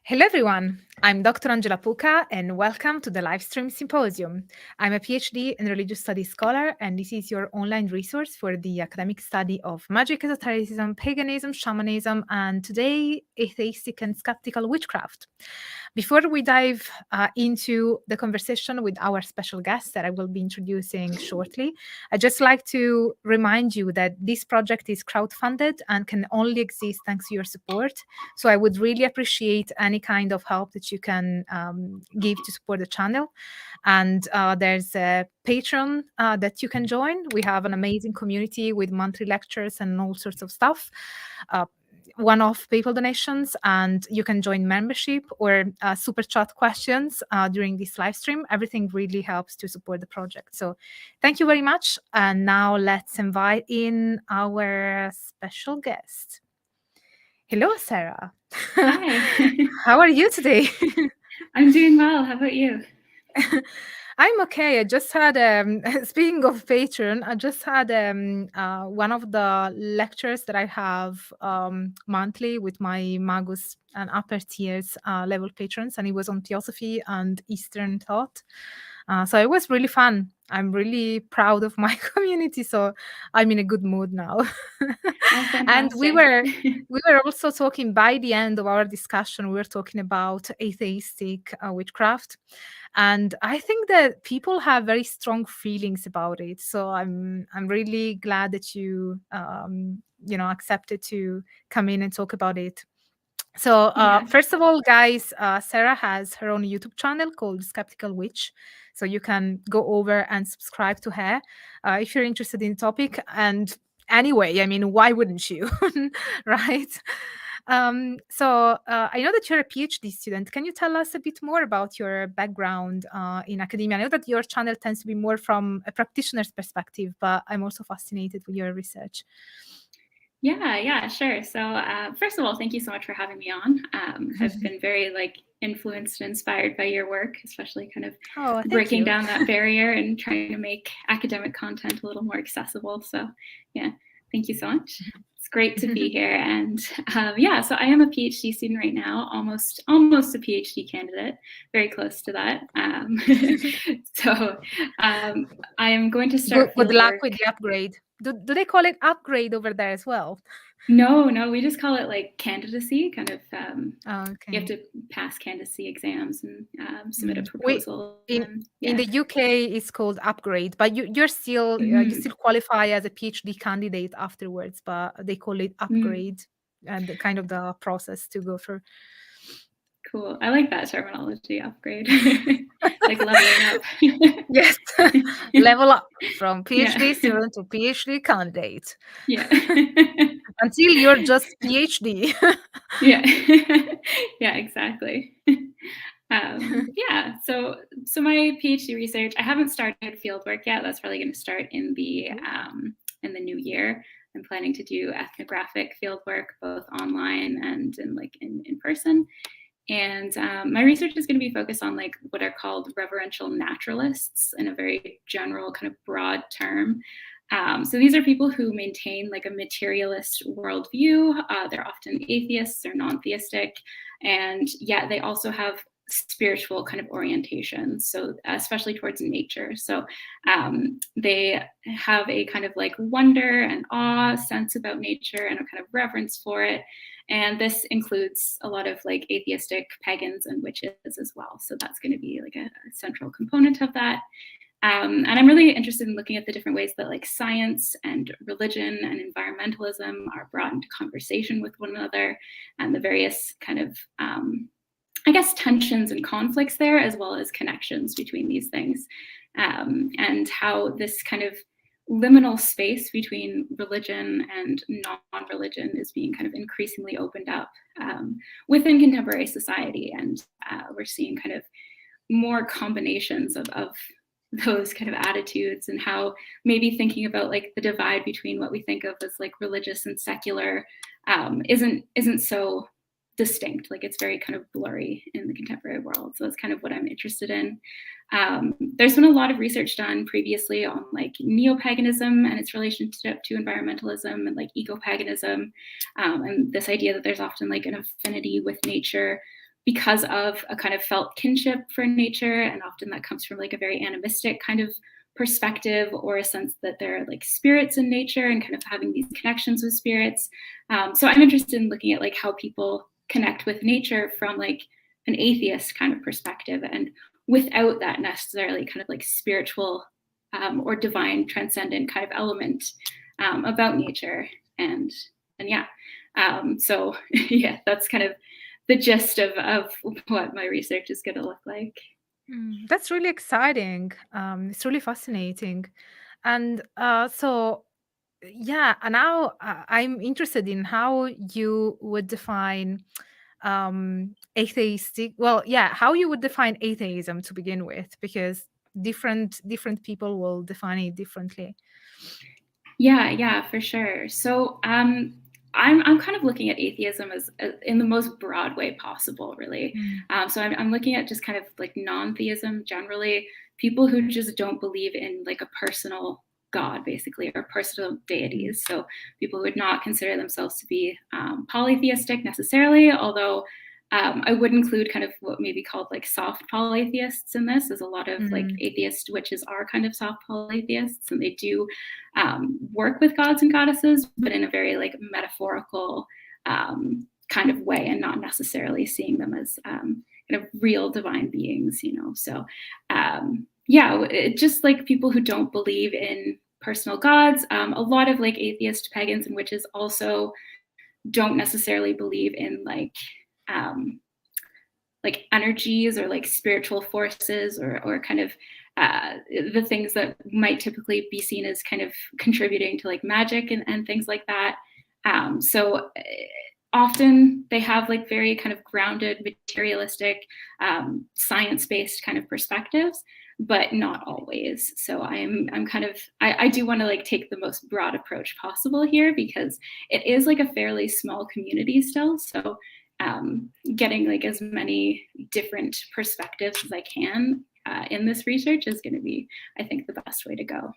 Hello, everyone. I'm Dr. Angela Puca, and welcome to the Livestream Symposium. I'm a PhD and religious studies scholar, and this is your online resource for the academic study of magic, esotericism, paganism, shamanism, and today, atheistic and skeptical witchcraft. Before we dive into the conversation with our special guest that I will be introducing shortly, I'd just like to remind you that this project is crowdfunded and can only exist thanks to your support. So I would really appreciate any kind of help that you can give to support the channel. And there's a Patreon that you can join. We have an amazing community with monthly lectures and all sorts of stuff. One-off PayPal donations, and you can join membership or super chat questions during this live stream. Everything really helps to support the project. So thank you very much. And now let's invite in our special guest. Hello, Sarah. Hi. How are you today? I'm doing well. How about you? I'm okay. I just had, speaking of Patreon, I just had one of the lectures that I have monthly with my Magus and upper tiers level patrons, and it was on theosophy and Eastern thought. So it was really fun. I'm really proud of my community, so I'm in a good mood now. Oh, And we fantastic. were also talking by the end of our discussion. We were talking about atheistic witchcraft, and I think that people have very strong feelings about it. So I'm really glad that you accepted to come in and talk about it. So Yeah. first of all, guys, Sarah has her own YouTube channel called Skeptical Witch. So you can go over and subscribe to her if you're interested in the topic. And anyway, I mean, why wouldn't you? Right? So I know that you're a PhD student. Can you tell us a bit more about your background in academia? I know that your channel tends to be more from a practitioner's perspective, but I'm also fascinated with your research. Yeah, sure. So first of all, thank you so much for having me on. I've been very influenced and inspired by your work, especially kind of Oh, thank breaking you. down that barrier and trying to make academic content a little more accessible. So yeah, thank you so much. It's great to be here. And so I am a PhD student right now, almost a PhD candidate, very close to that. I am going to start Good luck fieldwork. with the upgrade. Do they call it upgrade over there as well? No, we just call it candidacy, kind of. Okay. You have to pass candidacy exams and submit a We proposal. in the UK it's called upgrade, but you're still you still qualify as a PhD candidate afterwards, but they call it upgrade and the kind of the process to go through. Cool. I like that terminology, upgrade. Like leveling up. Yes. Level up from PhD student to PhD candidate. Yeah. Until you're just PhD. Yeah. Yeah, exactly. So my PhD research, I haven't started fieldwork yet. That's probably going to start in the new year. I'm planning to do ethnographic fieldwork, both online and in person. And my research is going to be focused on what are called reverential naturalists in a very general kind of broad term. So these are people who maintain a materialist worldview. They're often atheists or non-theistic, and yet they also have spiritual kind of orientation, so especially towards nature. So they have a kind of wonder and awe sense about nature and a kind of reverence for it. And this includes a lot of atheistic pagans and witches as well. So that's going to be a central component of that. And I'm really interested in looking at the different ways that science and religion and environmentalism are brought into conversation with one another, and the various kind of, tensions and conflicts there, as well as connections between these things, and how this kind of liminal space between religion and non-religion is being kind of increasingly opened up within contemporary society. And we're seeing kind of more combinations of those kind of attitudes, and how maybe thinking about the divide between what we think of as religious and secular isn't so distinct. It's very kind of blurry in the contemporary world. So that's kind of what I'm interested in. There's been a lot of research done previously on neo-paganism and its relationship to environmentalism and eco-paganism, and this idea that there's often an affinity with nature because of a kind of felt kinship for nature, and often that comes from like a very animistic kind of perspective, or a sense that there are like spirits in nature and kind of having these connections with spirits. So I'm interested in looking at like how people connect with nature from like an atheist kind of perspective, and without that necessarily kind of like spiritual or divine transcendent kind of element about nature. And yeah, so yeah, that's kind of the gist of what my research is going to look like. That's really exciting. It's really fascinating. And so, yeah, and now I'm interested in how you would define atheistic. Well, yeah, how you would define atheism to begin with, because different people will define it differently. Yeah, for sure. So I'm kind of looking at atheism as in the most broad way possible, really. So I'm looking at just kind of like non-theism generally, people who just don't believe in like a personal God, basically, or personal deities. So people who would not consider themselves to be polytheistic necessarily, although I would include kind of what may be called like soft polytheists in this, as a lot of like atheist witches are kind of soft polytheists, and they do work with gods and goddesses, but in a very like metaphorical kind of way, and not necessarily seeing them as kind of real divine beings, you know. So yeah, it just like people who don't believe in personal gods. A lot of like atheist pagans and witches also don't necessarily believe in like energies or like spiritual forces, or kind of the things that might typically be seen as kind of contributing to like magic and things like that. So often they have like very kind of grounded, materialistic, science-based kind of perspectives, but not always. So I'm kind of, I do want to like take the most broad approach possible here, because it is like a fairly small community still. So getting like as many different perspectives as I can in this research is going to be, I think, the best way to go.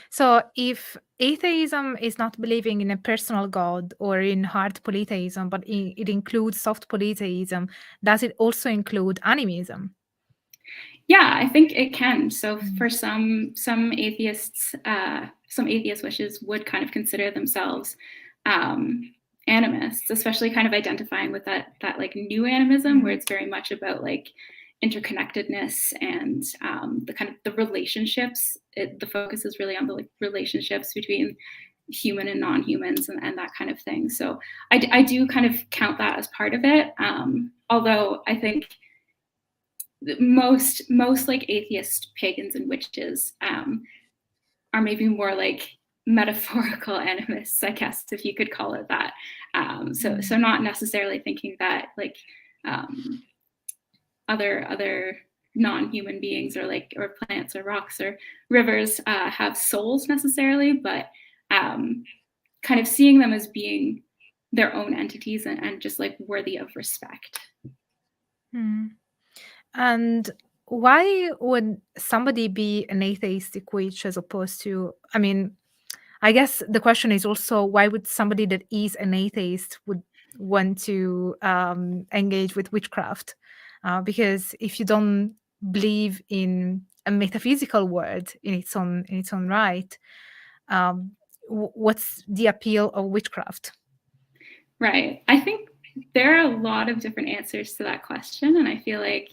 So if atheism is not believing in a personal God or in hard polytheism, but it includes soft polytheism, does it also include animism? Yeah, I think it can. So for some atheists, some atheist wishes would kind of consider themselves animists, especially kind of identifying with that like new animism, where it's very much about like interconnectedness and the kind of the relationships. The focus is really on the like relationships between human and non-humans, and that kind of thing. So I do kind of count that as part of it. Although I think most like atheist pagans and witches are maybe more like metaphorical animists, I guess, if you could call it that. So not necessarily thinking that like other non-human beings or plants or rocks or rivers have souls necessarily, but kind of seeing them as being their own entities and just like worthy of respect. And why would somebody be an atheistic witch as opposed to, I mean, I guess the question is also, why would somebody that is an atheist would want to engage with witchcraft? Because if you don't believe in a metaphysical world in its own right, what's the appeal of witchcraft? Right. I think there are a lot of different answers to that question, and I feel like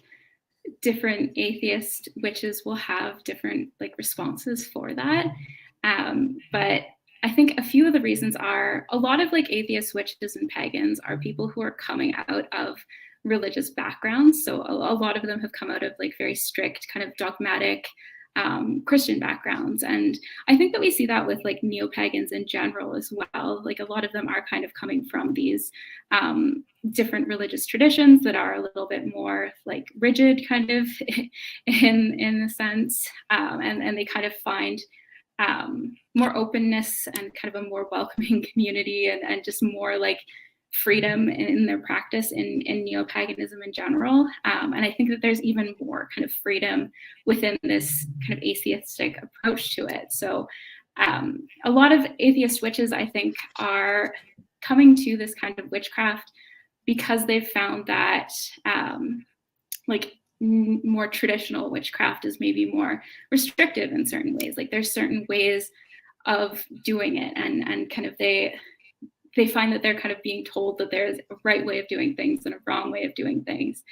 different atheist witches will have different like responses for that. But I think a few of the reasons are a lot of like atheist witches and pagans are people who are coming out of religious backgrounds. So a lot of them have come out of like very strict kind of dogmatic Christian backgrounds. And I think that we see that with like neo-pagans in general as well. Like a lot of them are kind of coming from these different religious traditions that are a little bit more like rigid kind of in a sense. And they kind of find more openness and kind of a more welcoming community and just more like freedom in their practice in neo-paganism in general. And I think that there's even more kind of freedom within this kind of atheistic approach to it. So a lot of atheist witches, I think, are coming to this kind of witchcraft because they've found that like more traditional witchcraft is maybe more restrictive in certain ways. Like there's certain ways of doing it, and kind of they find that they're kind of being told that there's a right way of doing things and a wrong way of doing things.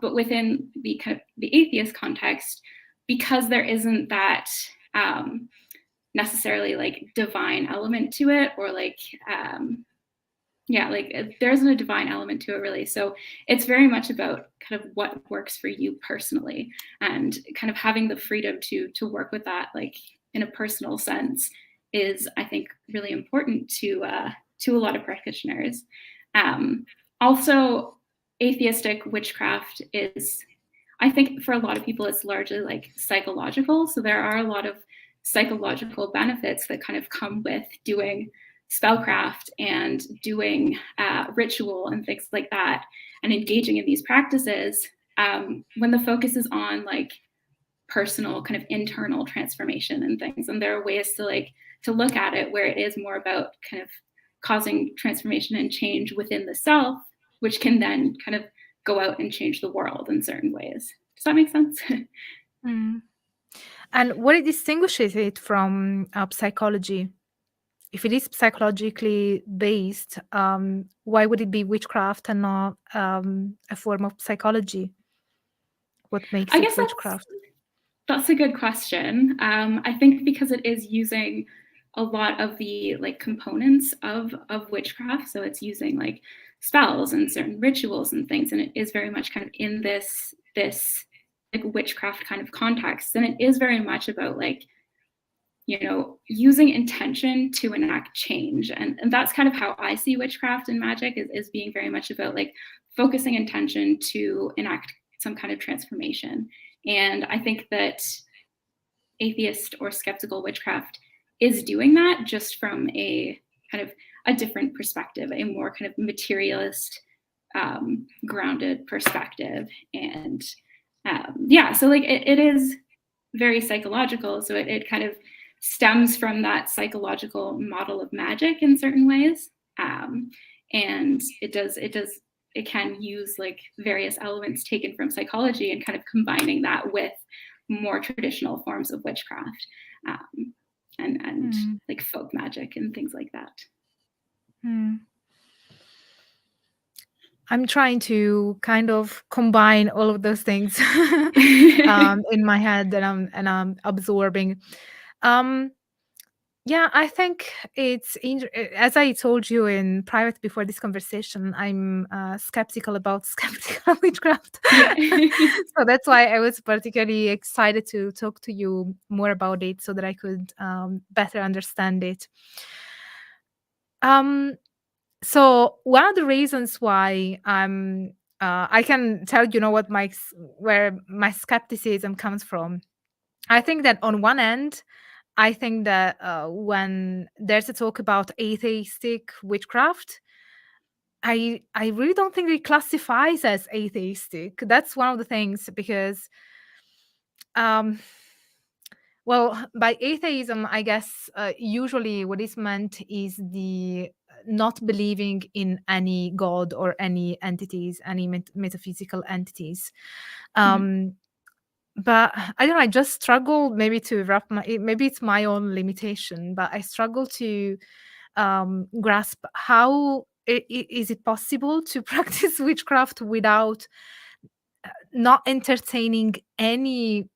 But within the kind of the atheist context, because there isn't that necessarily like divine element to it, or like like there isn't a divine element to it really. So it's very much about kind of what works for you personally, and kind of having the freedom to work with that like in a personal sense is, I think, really important to a lot of practitioners. Also, atheistic witchcraft is, I think for a lot of people, it's largely like psychological. So there are a lot of psychological benefits that kind of come with doing spellcraft and doing ritual and things like that, and engaging in these practices when the focus is on like personal kind of internal transformation and things. And there are ways to look at it where it is more about kind of causing transformation and change within the self, which can then kind of go out and change the world in certain ways. Does that make sense? And what distinguishes it from psychology? If it is psychologically based, why would it be witchcraft and not a form of psychology? What makes it witchcraft? That's a good question. I think because it is using a lot of the like components of witchcraft. So it's using like spells and certain rituals and things, and it is very much kind of in this like witchcraft kind of context. And it is very much about like, you know, using intention to enact change. And that's kind of how I see witchcraft and magic is being very much about like focusing intention to enact some kind of transformation. And I think that atheist or skeptical witchcraft is doing that, just from a kind of a different perspective, a more kind of materialist, grounded perspective. And so like it is very psychological. So it kind of stems from that psychological model of magic in certain ways. And it can use like various elements taken from psychology and kind of combining that with more traditional forms of witchcraft, and like folk magic and things like that. I'm trying to kind of combine all of those things in my head that I'm absorbing. Yeah, I think it's as I told you in private before this conversation, I'm skeptical about skeptical witchcraft. So that's why I was particularly excited to talk to you more about it, so that I could better understand it. So one of the reasons why I can tell what where my skepticism comes from. I think that on one end, I think that when there's a talk about atheistic witchcraft, I really don't think it classifies as atheistic. That's one of the things, because well, by atheism, I guess usually what is meant is the not believing in any god or any entities, any metaphysical entities. But I don't know, I just struggle maybe to wrap maybe it's my own limitation, but I struggle to grasp how is it possible to practice witchcraft without not entertaining any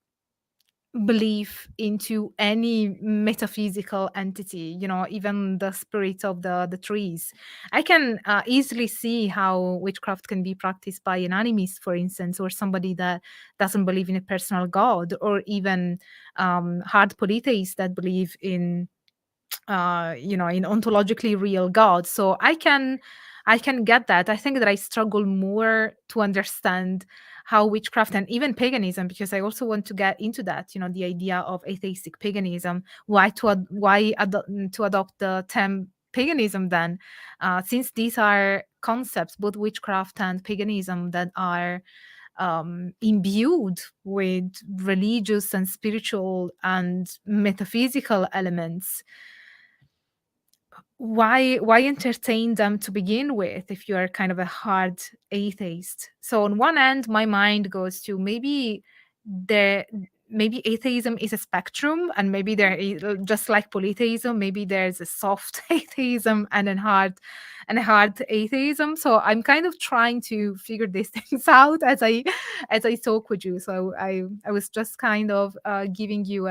belief into any metaphysical entity, even the spirit of the trees. I can easily see how witchcraft can be practiced by an animist, for instance, or somebody that doesn't believe in a personal god, or even hard polytheists that believe in in ontologically real God. So I can get that. I think that I struggle more to understand how witchcraft and even paganism, because I also want to get into that, the idea of atheistic paganism, to adopt the term paganism then, since these are concepts, both witchcraft and paganism, that are imbued with religious and spiritual and metaphysical elements. why entertain them to begin with if you're kind of a hard atheist? So on one end, my mind goes to the maybe atheism is a spectrum, and maybe there is, just like polytheism, maybe there's a soft atheism and a hard atheism. So I'm kind of trying to figure these things out as I talk with you. So I was just kind of giving you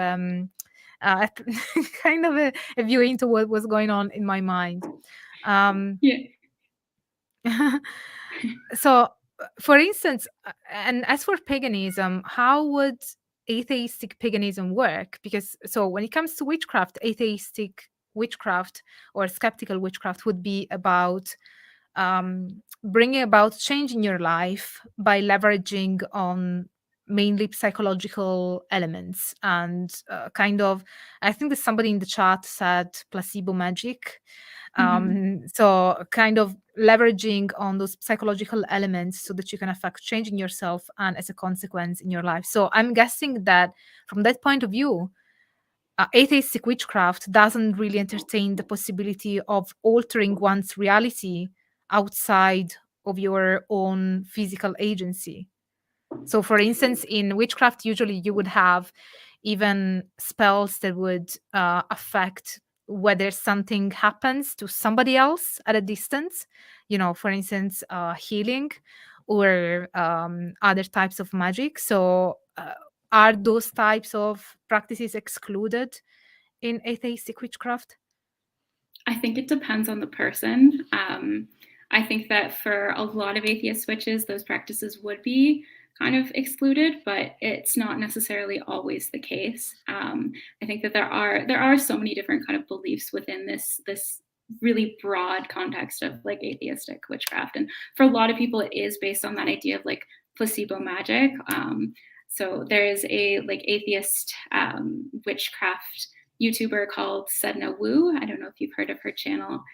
kind of a view into what was going on in my mind. Yeah. So, for instance, and as for paganism, how would atheistic paganism work? Because so when it comes to witchcraft, atheistic witchcraft or skeptical witchcraft would be about bringing about change in your life by leveraging on mainly psychological elements and kind of, I think that somebody in the chat said placebo magic. So kind of leveraging on those psychological elements so that you can affect change in yourself and as a consequence in your life. So I'm guessing that from that point of view, atheistic witchcraft doesn't really entertain the possibility of altering one's reality outside of your own physical agency. So, for instance, in witchcraft, usually you would have even spells that would affect whether something happens to somebody else at a distance, for instance, healing or other types of magic. So, are those types of practices excluded in atheistic witchcraft? I think it depends on the person. I think that for a lot of atheist witches, those practices would be kind of excluded, but it's not necessarily always the case. I think that there are so many different kind of beliefs within this really broad context of like atheistic witchcraft, and for a lot of people, it is based on that idea of like placebo magic. So there is a like atheist witchcraft YouTuber called Sedna Wu. I don't know if you've heard of her channel,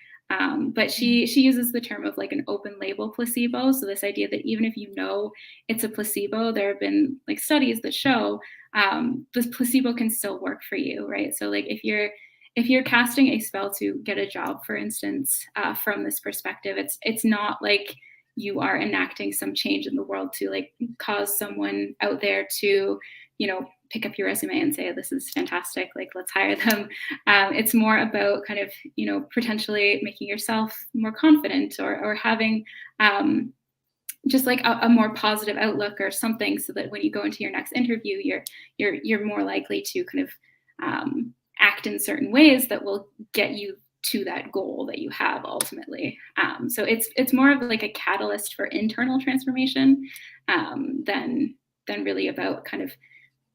but she uses the term of like an open label placebo. So this idea that even if you know it's a placebo, there have been like studies that show this placebo can still work for you, right? So like if you're casting a spell to get a job, for instance, from this perspective, it's not like you are enacting some change in the world to like cause someone out there to, pick up your resume and say, this is fantastic, like let's hire them. It's more about kind of, potentially making yourself more confident or having just like a more positive outlook or something, so that when you go into your next interview, you're more likely to kind of act in certain ways that will get you to that goal that you have ultimately. So it's more of like a catalyst for internal transformation than really about kind of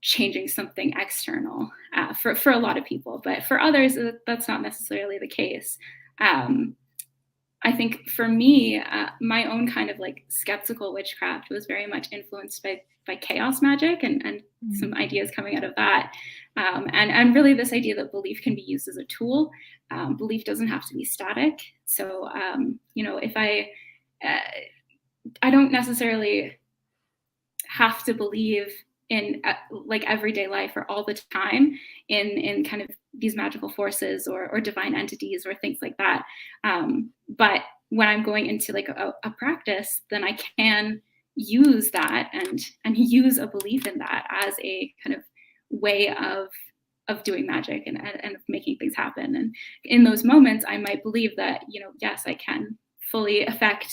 changing something external for a lot of people. But for others, that's not necessarily the case. I think for me, my own kind of like skeptical witchcraft was very much influenced by chaos magic and some ideas coming out of that. And really this idea that belief can be used as a tool. Belief doesn't have to be static. So, if I don't necessarily have to believe in like everyday life or all the time in kind of these magical forces or divine entities or things like that. But when I'm going into like a practice, then I can use that and use a belief in that as a kind of way of doing magic and of making things happen. And in those moments, I might believe that, yes, I can fully affect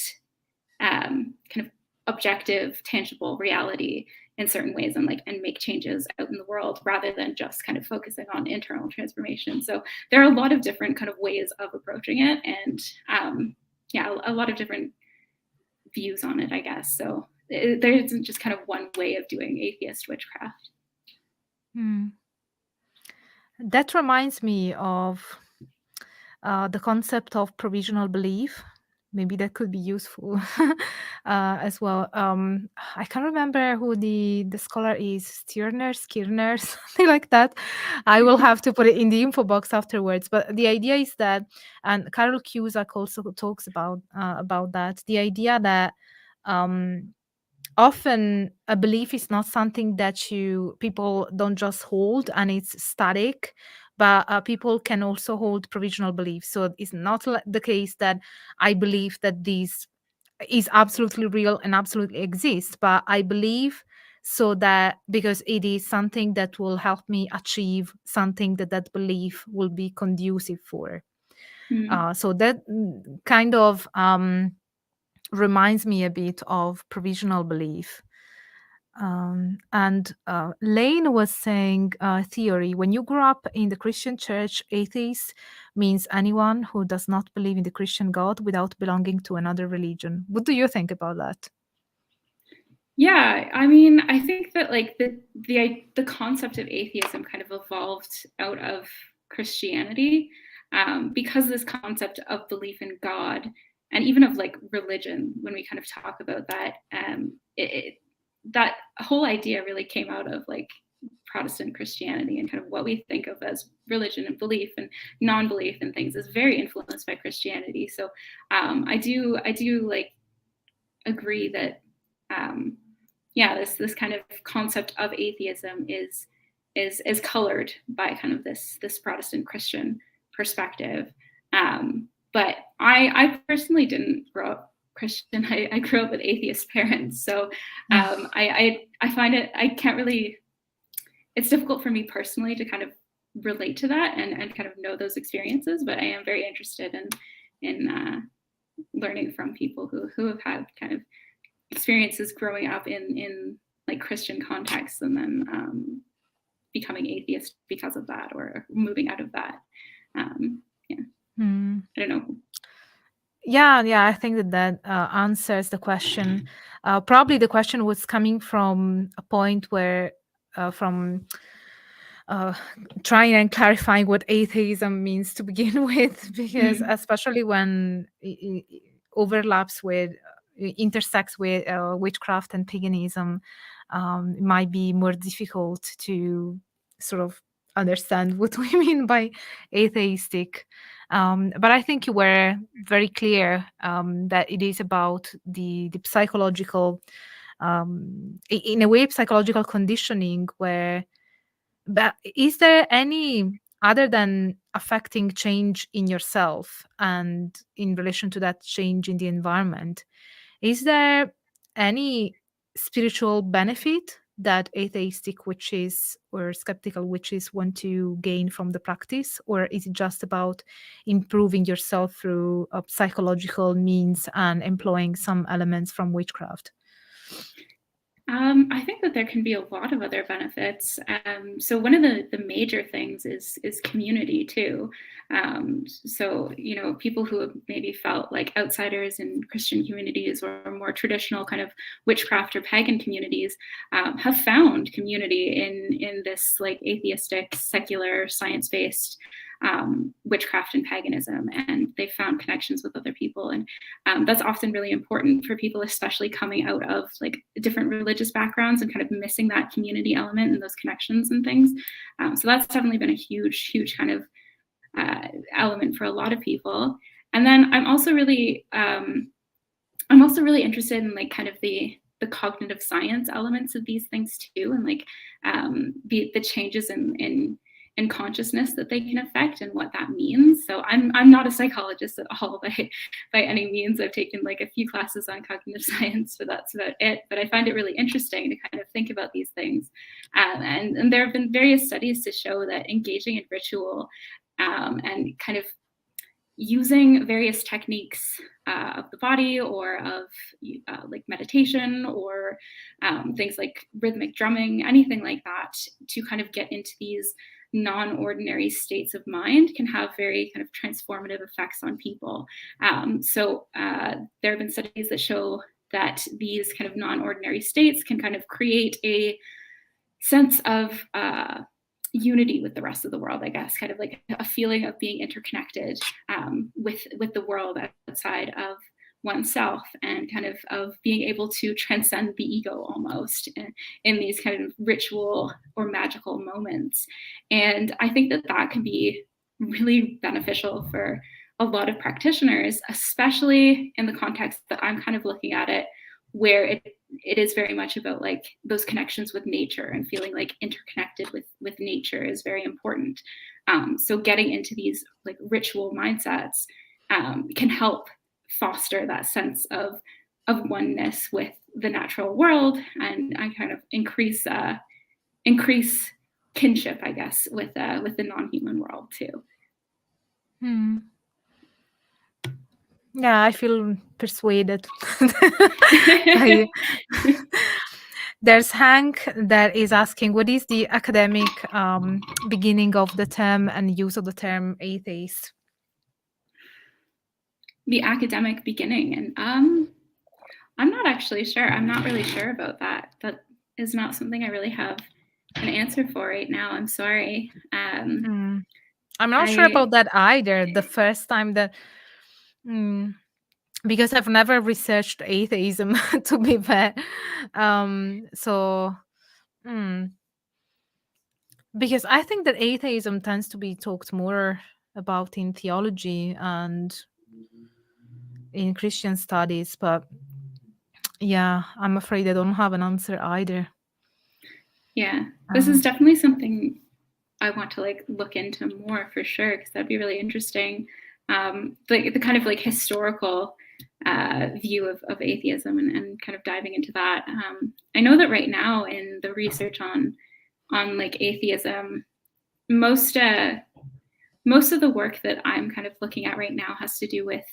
kind of objective, tangible reality in certain ways and make changes out in the world rather than just kind of focusing on internal transformation. So there are a lot of different kind of ways of approaching it, and a lot of different views on it, I guess. So there isn't just kind of one way of doing atheist witchcraft. That reminds me of the concept of provisional belief. Maybe that could be useful as well. I can't remember who the scholar is, Skirner, something like that. I will have to put it in the info box afterwards. But the idea is that, and Carol Cusack also talks about that. The idea that often a belief is not something that people don't just hold and it's static, but people can also hold provisional beliefs. So it's not the case that I believe that this is absolutely real and absolutely exists, but I believe so that because it is something that will help me achieve something that that belief will be conducive for. So that kind of reminds me a bit of provisional belief. And Lane was saying theory. When you grow up in the Christian church, atheist means anyone who does not believe in the Christian God without belonging to another religion. What do you think about that? Yeah, I mean, I think that like the concept of atheism kind of evolved out of Christianity, because this concept of belief in God and even of like religion, when we kind of talk about that, that whole idea really came out of like Protestant Christianity, and kind of what we think of as religion and belief and non-belief and things is very influenced by Christianity. So I do like agree that this kind of concept of atheism is colored by kind of this Protestant Christian perspective. But I personally didn't grow up Christian. I grew up with atheist parents, so I find I can't really. It's difficult for me personally to kind of relate to that and kind of know those experiences. But I am very interested in learning from people who have had kind of experiences growing up in like Christian contexts and then becoming atheist because of that, or moving out of that. I don't know. Yeah, I think that answers the question. Probably the question was coming from a point where from trying and clarifying what atheism means to begin with, because especially when it overlaps with intersects with witchcraft and paganism, it might be more difficult to sort of understand what we mean by atheistic. But I think you were very clear that it is about the psychological, in a way, psychological conditioning. But is there any, other than affecting change in yourself and in relation to that change in the environment, is there any spiritual benefit that atheistic witches or skeptical witches want to gain from the practice? Or is it just about improving yourself through psychological means and employing some elements from witchcraft? I think that there can be a lot of other benefits. So one of the major things is community too. So, you know, people who have maybe felt like outsiders in Christian communities or more traditional kind of witchcraft or pagan communities have found community in this like atheistic, secular, science-based witchcraft and paganism, and they found connections with other people, and that's often really important for people, especially coming out of like different religious backgrounds and kind of missing that community element and those connections and things. So that's definitely been a huge kind of element for a lot of people. And then I'm also really interested in like kind of the cognitive science elements of these things too, and like the changes in consciousness that they can affect and what that means. So I'm not a psychologist at all by any means. I've taken like a few classes on cognitive science, but that's about it. But I find it really interesting to kind of think about these things. And there have been various studies to show that engaging in ritual and kind of using various techniques of the body or of like meditation or things like rhythmic drumming, anything like that, to kind of get into these non-ordinary states of mind can have very kind of transformative effects on people. So there have been studies that show that these kind of non-ordinary states can kind of create a sense of unity with the rest of the world, I guess, kind of like a feeling of being interconnected with the world outside of oneself, and kind of being able to transcend the ego almost in these kind of ritual or magical moments. And I think that can be really beneficial for a lot of practitioners, especially in the context that I'm kind of looking at it, where it is very much about like those connections with nature, and feeling like interconnected with nature is very important. So getting into these like ritual mindsets can help foster that sense of oneness with the natural world, and I kind of increase kinship, I guess, with the non-human world too. Yeah, I feel persuaded. There's Hank that is asking, what is the academic beginning of the term and use of the term atheist? The academic beginning, and I'm not actually sure. I'm not really sure about that. That is not something I really have an answer for right now. I'm sorry. I'm not sure about that either. The first time that, because I've never researched atheism, to be fair. Because I think that atheism tends to be talked more about in theology and in Christian studies, but yeah, I'm afraid I don't have an answer either. Yeah, this is definitely something I want to like look into more for sure, because that'd be really interesting. The kind of like historical view of atheism, and kind of diving into that. I know that right now in the research on like atheism, most of the work that I'm kind of looking at right now has to do with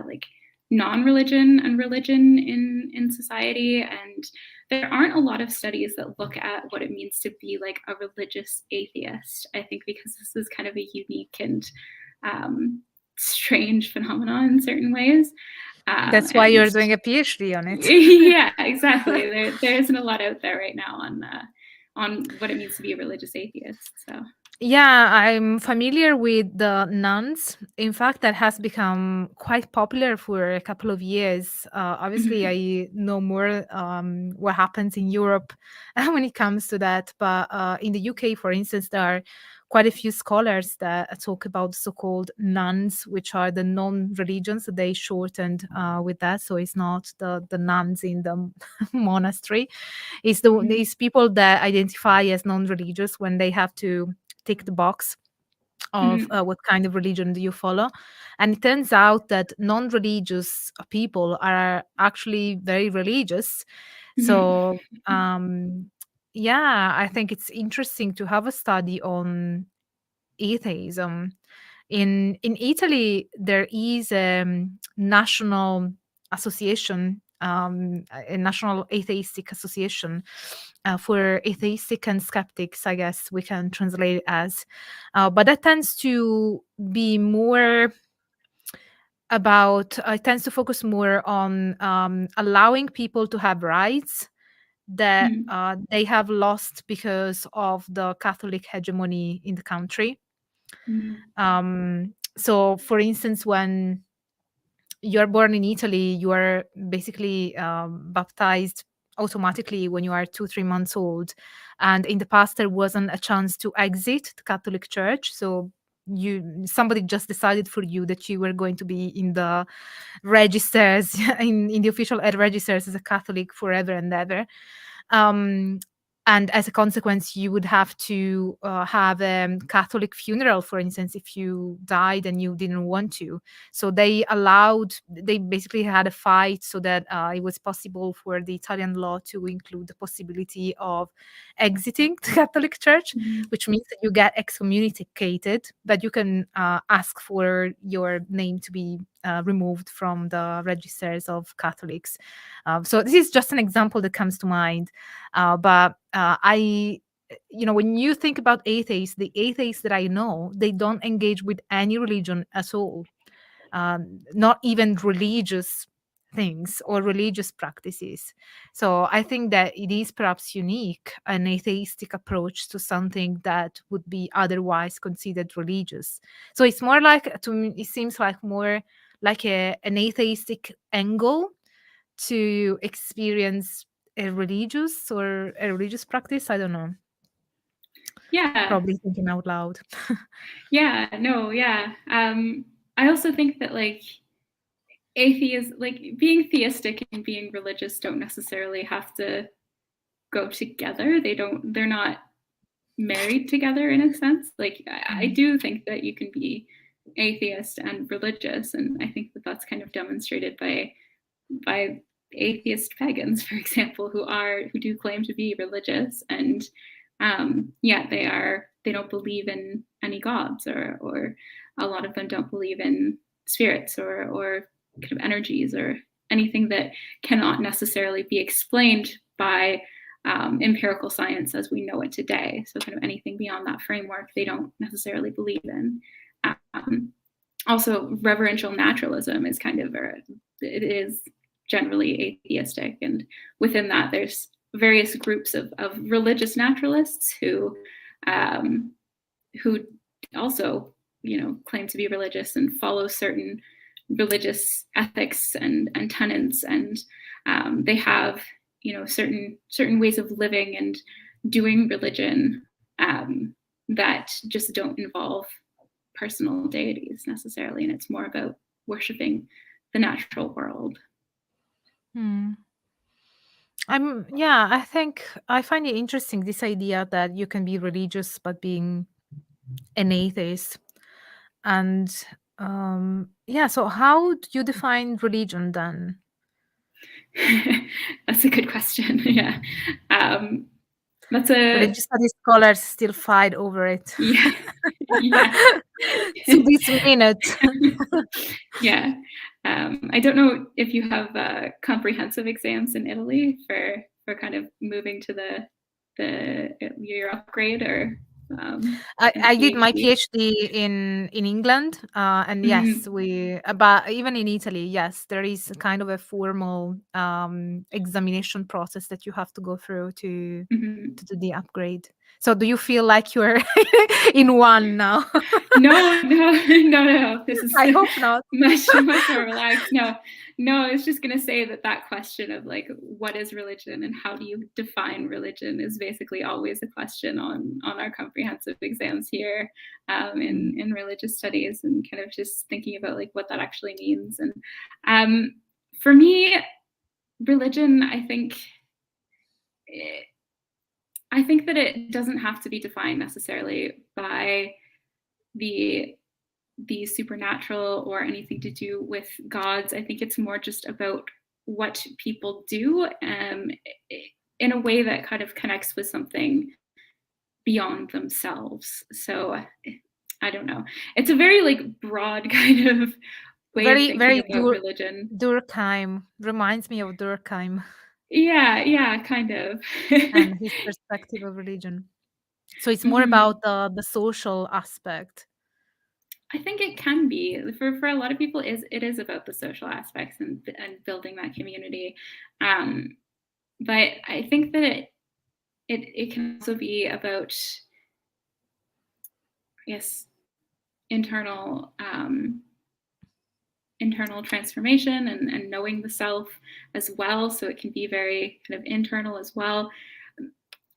like non-religion and religion in society, and there aren't a lot of studies that look at what it means to be like a religious atheist. I think because this is kind of a unique and strange phenomenon in certain ways. That's why you're doing a PhD on it. Yeah, exactly. There isn't a lot out there right now on what it means to be a religious atheist. So yeah, I'm familiar with the nuns. In fact, that has become quite popular for a couple of years. Obviously, I know more what happens in Europe when it comes to that. But in the UK, for instance, there are quite a few scholars that talk about so-called nuns, which are the non-religions. They shortened with that, so it's not the nuns in the monastery. It's these people that identify as non-religious when they have to tick the box of what kind of religion do you follow. And it turns out that non-religious people are actually very religious. So yeah, I think it's interesting to have a study on atheism. In Italy, there is a national association, a national atheistic association for atheistic and skeptics, I guess we can translate it as. But that tends to be more about, it tends to focus more on allowing people to have rights that they have lost because of the Catholic hegemony in the country. So, for instance, when you're born in Italy, you are basically baptized automatically when you are 2-3 months old. And in the past, there wasn't a chance to exit the Catholic Church. So somebody just decided for you that you were going to be in the registers, in the official registers as a Catholic forever and ever. And as a consequence, you would have to have a Catholic funeral, for instance, if you died and you didn't want to. So they basically had a fight so that it was possible for the Italian law to include the possibility of exiting the Catholic Church, which means that you get excommunicated, but you can ask for your name to be removed from the registers of Catholics. So this is just an example that comes to mind. But when you think about atheists, the atheists that I know, they don't engage with any religion at all, not even religious things or religious practices. So I think that it is perhaps unique, an atheistic approach to something that would be otherwise considered religious. So it's more like, to me, it seems like more like an atheistic angle to experience a religious practice. I don't know. Yeah. Probably thinking out loud. Yeah. No. Yeah. I also think that like atheism, like being theistic and being religious, don't necessarily have to go together. They're not married together in a sense. Like I do think that you can be atheist and religious, and I think that that's kind of demonstrated by atheist pagans, for example, who do claim to be religious, and yeah, they don't believe in any gods, or a lot of them don't believe in spirits or kind of energies or anything that cannot necessarily be explained by empirical science as we know it today. So kind of anything beyond that framework, they don't necessarily believe in. Also, reverential naturalism is kind of, it is generally atheistic. And within that, there's various groups of religious naturalists who also, claim to be religious and follow certain religious ethics and tenets, and they have certain ways of living and doing religion that just don't involve personal deities necessarily, and it's more about worshiping the natural world. I think I find it interesting, this idea that you can be religious but being an atheist. And so how do you define religion then? That's a good question. Yeah. That's religious studies scholars still fight over it. Yeah. Yeah. To this minute. Yeah. I don't know if you have comprehensive exams in Italy for kind of moving to your upgrade, or I did my PhD in England, and yes, but even in Italy, yes, there is kind of a formal examination process that you have to go through to do the upgrade. So do you feel like you're in one now? No. This is, I hope not. much more relaxed. No, I was just going to say that question of like, what is religion and how do you define religion is basically always a question on our comprehensive exams here in religious studies, and kind of just thinking about like what that actually means. And for me, religion, I think that it doesn't have to be defined necessarily by the supernatural or anything to do with gods. I think it's more just about what people do in a way that kind of connects with something beyond themselves. So I don't know. It's a very like broad kind of way of thinking about religion. Durkheim reminds me of Durkheim. Yeah, kind of. And his perspective of religion. So it's more about the social aspect. I think it can be for a lot of people. It is about the social aspects and building that community, but I think that it can also be about, I guess, internal transformation and knowing the self as well. So it can be very kind of internal as well.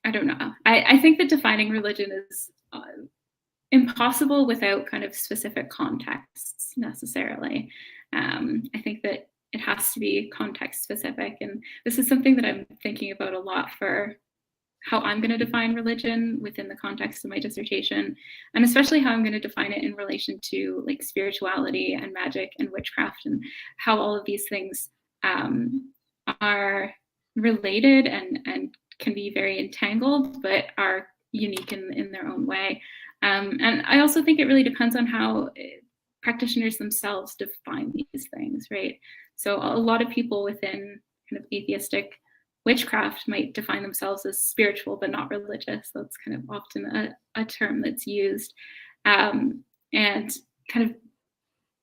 I don't know. I think that defining religion is impossible without kind of specific contexts necessarily. I think that it has to be context specific, and this is something that I'm thinking about a lot for how I'm going to define religion within the context of my dissertation, and especially how I'm going to define it in relation to like spirituality and magic and witchcraft, and how all of these things are related and can be very entangled, but are unique in their own way. And I also think it really depends on how practitioners themselves define these things, right? So a lot of people within kind of atheistic witchcraft might define themselves as spiritual but not religious. That's kind of often a term that's used. And kind of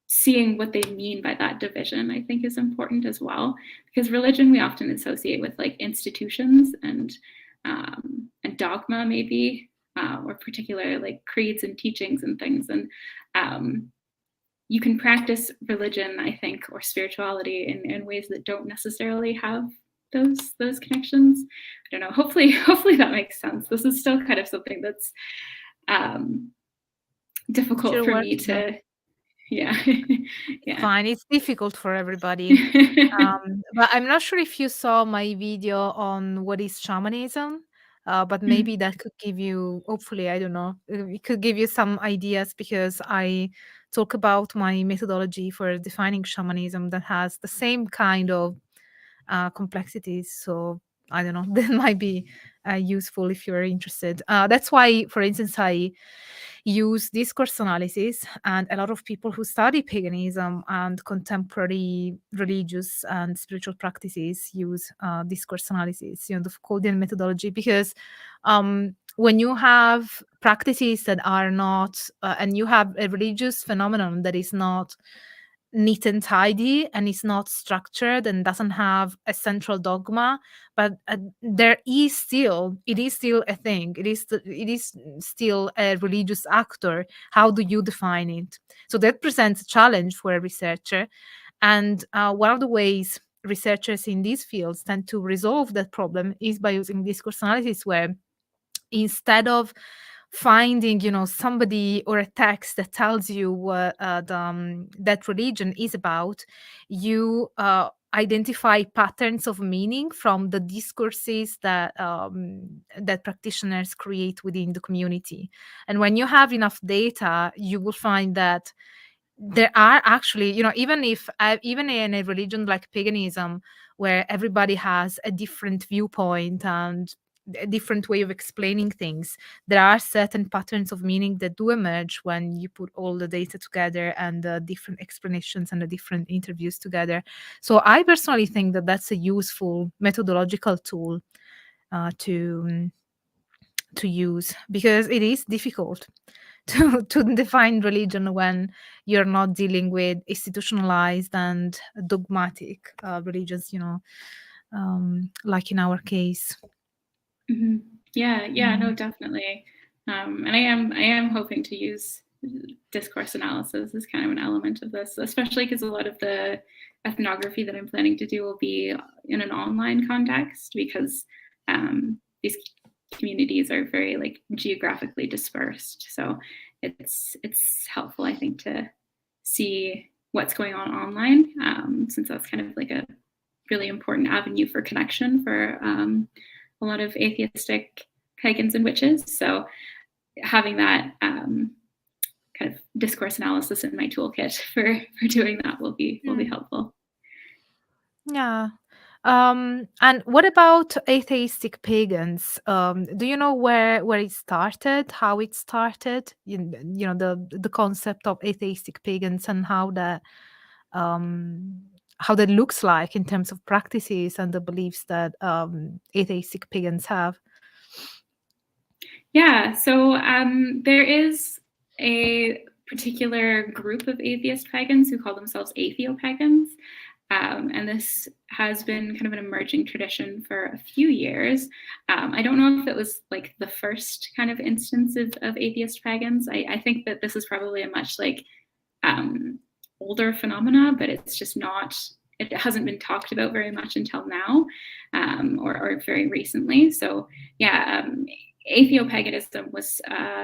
seeing what they mean by that division, I think, is important as well, because religion we often associate with like institutions and dogma maybe, or particular like creeds and teachings and things. And you can practice religion, I think, or spirituality in ways that don't necessarily have those connections. I don't know. Hopefully that makes sense. This is still kind of something that's difficult for me to. Yeah. Fine. It's difficult for everybody. But I'm not sure if you saw my video on what is shamanism. But maybe that could give you, hopefully, I don't know, it could give you some ideas, because I talk about my methodology for defining shamanism that has the same kind of complexities. So I don't know, that might be useful if you're interested. That's why, for instance, I use discourse analysis, and a lot of people who study paganism and contemporary religious and spiritual practices use discourse analysis, the Foucauldian methodology, because when you have practices that are not, and you have a religious phenomenon that is not neat and tidy and is not structured and doesn't have a central dogma, but it is still a thing, it is still a religious actor. How do you define it? So that presents a challenge for a researcher, and one of the ways researchers in these fields tend to resolve that problem is by using discourse analysis, where instead of finding somebody or a text that tells you what that religion is about, you identify patterns of meaning from the discourses that practitioners create within the community. And when you have enough data, you will find that there are actually, even in a religion like paganism, where everybody has a different viewpoint and a different way of explaining things, there are certain patterns of meaning that do emerge when you put all the data together and the different explanations and the different interviews together. So I personally think that that's a useful methodological tool to use, because it is difficult to define religion when you're not dealing with institutionalized and dogmatic religions, like in our case. Mm-hmm. Yeah, no, definitely. And I am hoping to use discourse analysis as kind of an element of this, especially because a lot of the ethnography that I'm planning to do will be in an online context, because these communities are very like geographically dispersed. So it's helpful, I think, to see what's going on online, since that's kind of like a really important avenue for connection for a lot of atheistic pagans and witches. So having that kind of discourse analysis in my toolkit for doing that will be helpful. Yeah. And what about atheistic pagans? Do you know where it started, how it started? The concept of atheistic pagans, and how that looks like in terms of practices and the beliefs that atheistic pagans have. Yeah, so there is a particular group of atheist pagans who call themselves atheopagans. And this has been kind of an emerging tradition for a few years. I don't know if it was like the first kind of instance of atheist pagans. I think that this is probably a much like older phenomena, but it's just not, it hasn't been talked about very much until now, or very recently. So yeah, atheopaganism was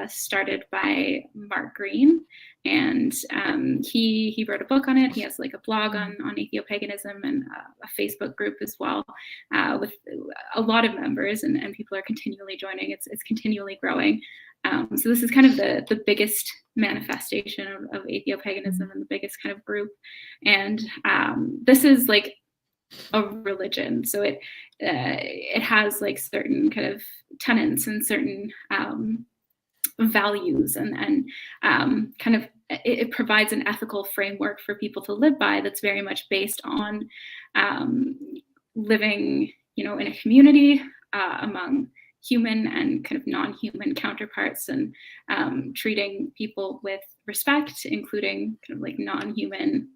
started by Mark Green, and he wrote a book on it. He has like a blog on atheopaganism and a Facebook group as well, with a lot of members, and people are continually joining. It's continually growing. So this is kind of the biggest manifestation of atheopaganism and the biggest kind of group. And this is like a religion, so it has like certain kind of tenets and certain values, and kind of it provides an ethical framework for people to live by that's very much based on living, in a community among human and kind of non-human counterparts, and treating people with respect, including kind of like non-human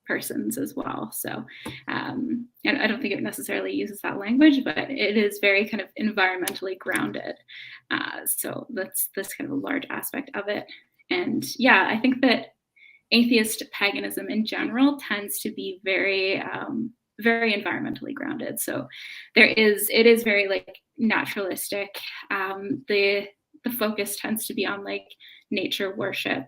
persons as well. So and I don't think it necessarily uses that language, but it is very kind of environmentally grounded. So that's kind of a large aspect of it. And yeah, I think that atheist paganism in general tends to be very very environmentally grounded. So it is very like naturalistic. The focus tends to be on like nature worship,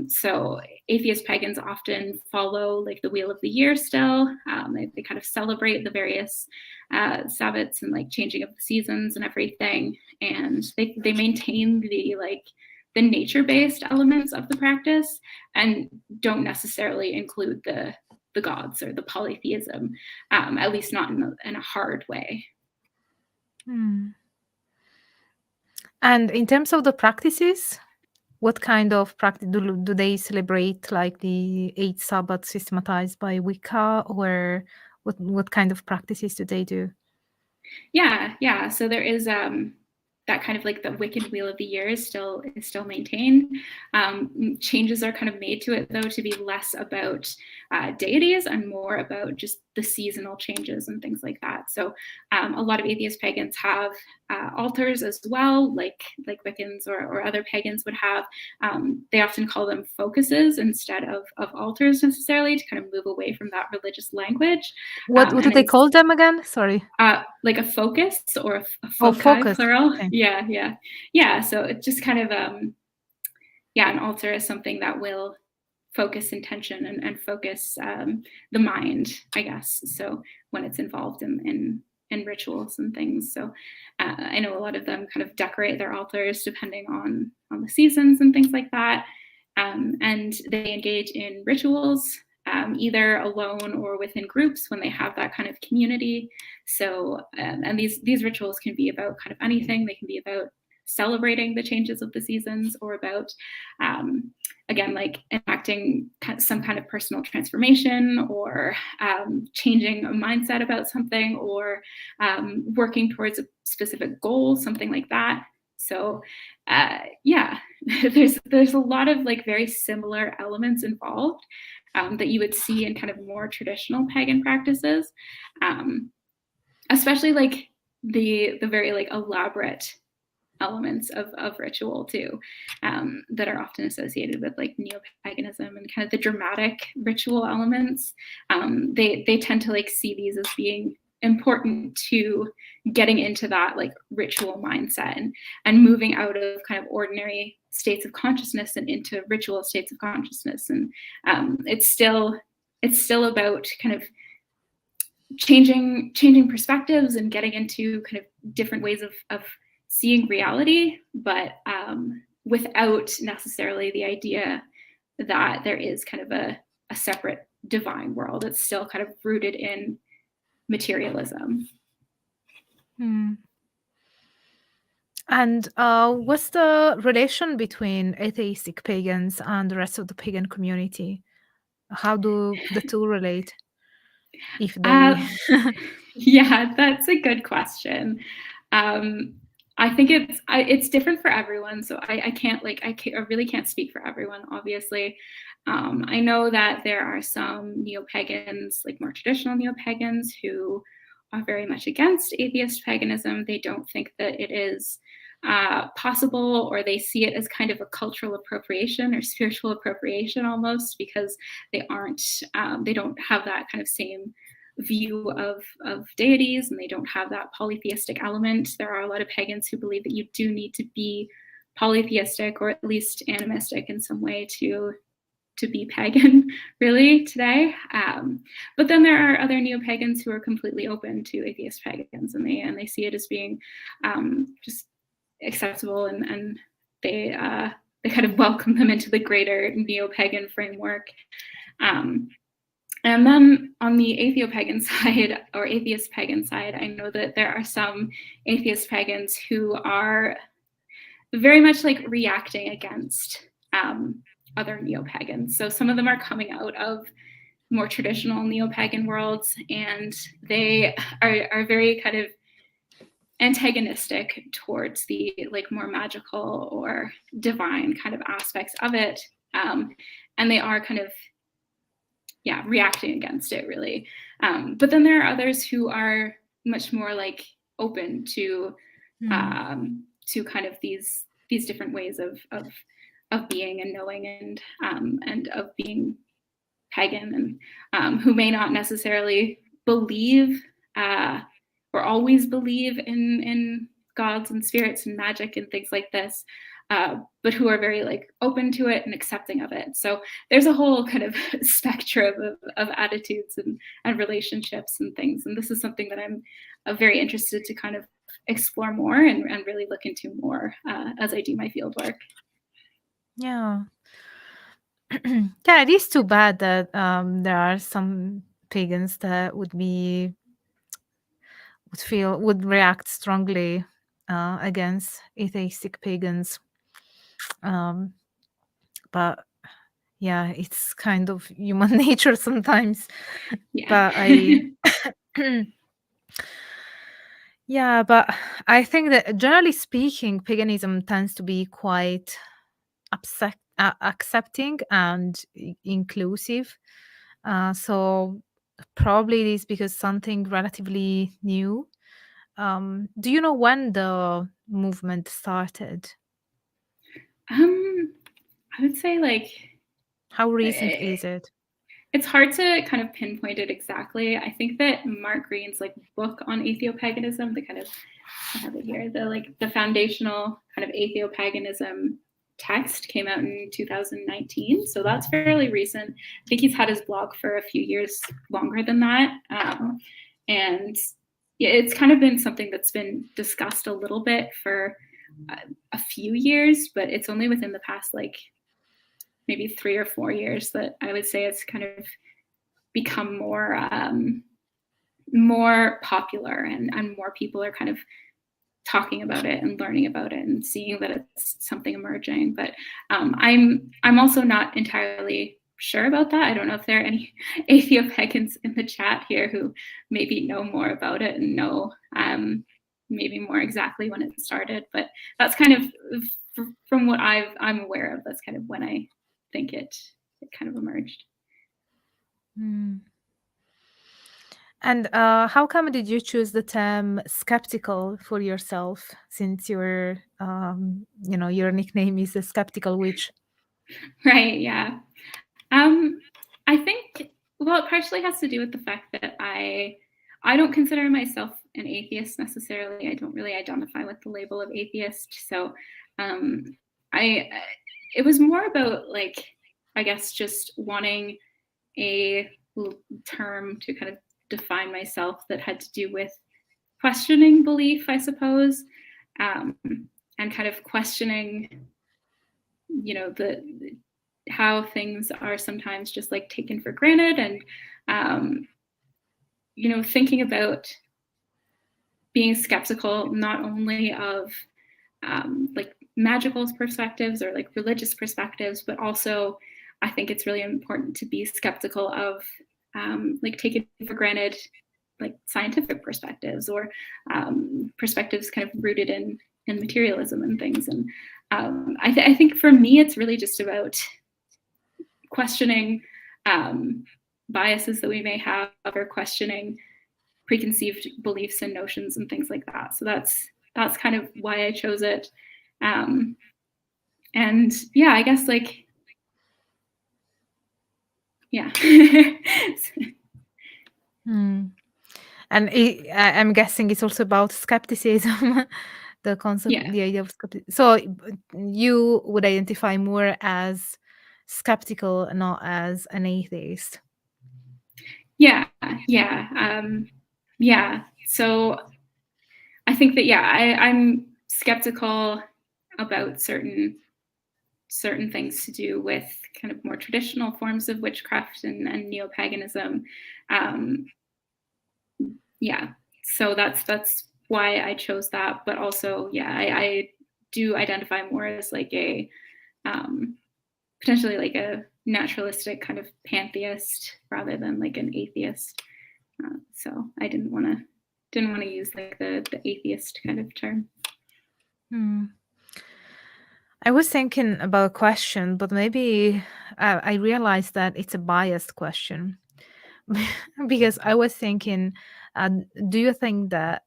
So atheist pagans often follow like the wheel of the year still. They kind of celebrate the various Sabbats and like changing of the seasons and everything. And they maintain the nature-based elements of the practice and don't necessarily include the gods or the polytheism, at least not in a hard way. And in terms of the practices, what kind of practice do they celebrate, like the 8 Sabbats systematized by Wicca, or what kind of practices do they do? Yeah. So there is that kind of like the Wiccan wheel of the year is still maintained. Changes are kind of made to it though to be less about deities and more about just the seasonal changes and things like that. So a lot of atheist pagans have altars as well, like Wiccans or other pagans would have. They often call them focuses instead of altars necessarily, to kind of move away from that religious language. What do they call them again? Sorry. Like a focus or a foci, focus. plural. Okay. Yeah. So it's just kind of an altar is something that will focus intention and focus the mind, I guess. So when it's involved in rituals and things. So I know a lot of them kind of decorate their altars depending on the seasons and things like that. And they engage in rituals, either alone or within groups when they have that kind of community. So, and these rituals can be about kind of anything. They can be about celebrating the changes of the seasons, or about, again, like enacting some kind of personal transformation, or changing a mindset about something, or working towards a specific goal, something like that. So there's a lot of like very similar elements involved that you would see in kind of more traditional pagan practices, especially like the very like elaborate elements of ritual too, that are often associated with like neo-paganism and kind of the dramatic ritual elements. They tend to like see these as being important to getting into that like ritual mindset and moving out of kind of ordinary states of consciousness and into ritual states of consciousness. And it's still about kind of changing perspectives and getting into kind of different ways of seeing reality, but without necessarily the idea that there is kind of a separate divine world. It's still kind of rooted in materialism. And what's the relation between atheistic pagans and the rest of the pagan community? How do the two relate? If they Yeah, that's a good question. I think it's different for everyone, so I really can't speak for everyone, obviously. I know that there are some neo-pagans, like more traditional neo-pagans, who are very much against atheist paganism. They don't think that it is possible, or they see it as kind of a cultural appropriation or spiritual appropriation almost, because they don't have that kind of same view of deities, and they don't have that polytheistic element. There are a lot of pagans who believe that you do need to be polytheistic, or at least animistic in some way, to be pagan, really, today. But then there are other neo-pagans who are completely open to atheist pagans, and they see it as being just acceptable, and they kind of welcome them into the greater neo-pagan framework. And then on the atheopagan side, or atheist pagan side, I know that there are some atheist pagans who are very much like reacting against other neo-pagans. So some of them are coming out of more traditional neo-pagan worlds, and they are very kind of antagonistic towards the like more magical or divine kind of aspects of it. And they are kind of reacting against it, really. But then there are others who are much more like open to kind of these different ways of being and knowing, and of being pagan, and who may not necessarily believe or always believe in gods and spirits and magic and things like this, but who are very like open to it and accepting of it. So there's a whole kind of spectrum of attitudes and relationships and things. And this is something that I'm very interested to kind of explore more and really look into more as I do my field work. Yeah. Yeah, it is too bad that there are some pagans that would react strongly against atheistic pagans. But yeah, it's kind of human nature sometimes. Yeah. But I think that generally speaking, paganism tends to be quite accepting and inclusive. So probably it is because something relatively new. Do you know when the movement started? I would say like How recent is it? it's hard to kind of pinpoint it exactly. I think that Mark Green's like book on atheopaganism, the kind of I have it here, the foundational kind of atheopaganism text came out in 2019, so that's fairly recent. I think he's had his blog for a few years longer than that, and yeah, it's kind of been something that's been discussed a little bit for a few years, but it's only within the past like maybe 3 or 4 years that I would say it's kind of become more popular and more people are kind of talking about it and learning about it and seeing that it's something emerging. But I'm also not entirely sure about that. I don't know if there are any atheopagans in the chat here who maybe know more about it and know maybe more exactly when it started. But that's kind of from what I'm aware of. That's kind of when I think it kind of emerged. And how come did you choose the term skeptical for yourself, since your your nickname is the Skeptical Witch? Right, yeah. I think, well, it partially has to do with the fact that I don't consider myself an atheist necessarily. I don't really identify with the label of atheist. So it was more about like, I guess, just wanting a term to kind of define myself that had to do with questioning belief, I suppose, and kind of questioning, how things are sometimes just like taken for granted, and thinking about being skeptical not only of like magical perspectives or like religious perspectives, but also I think it's really important to be skeptical of like taken for granted like scientific perspectives or perspectives kind of rooted in materialism and things. And I think for me it's really just about questioning biases that we may have, or questioning preconceived beliefs and notions and things like that. So that's kind of why I chose it. And yeah, I guess like, yeah. And I'm guessing it's also about skepticism, the concept, Yeah. the idea of skepticism. So you would identify more as skeptical, not as an atheist. Yeah. So I think that, I'm skeptical about certain things to do with kind of more traditional forms of witchcraft and neo-paganism. So that's why I chose that. But also, I do identify more as like a potentially like a naturalistic kind of pantheist rather than like an atheist. So I didn't want to use like the atheist kind of term. I was thinking about a question, but maybe I realized that it's a biased question. Because I was thinking, do you think that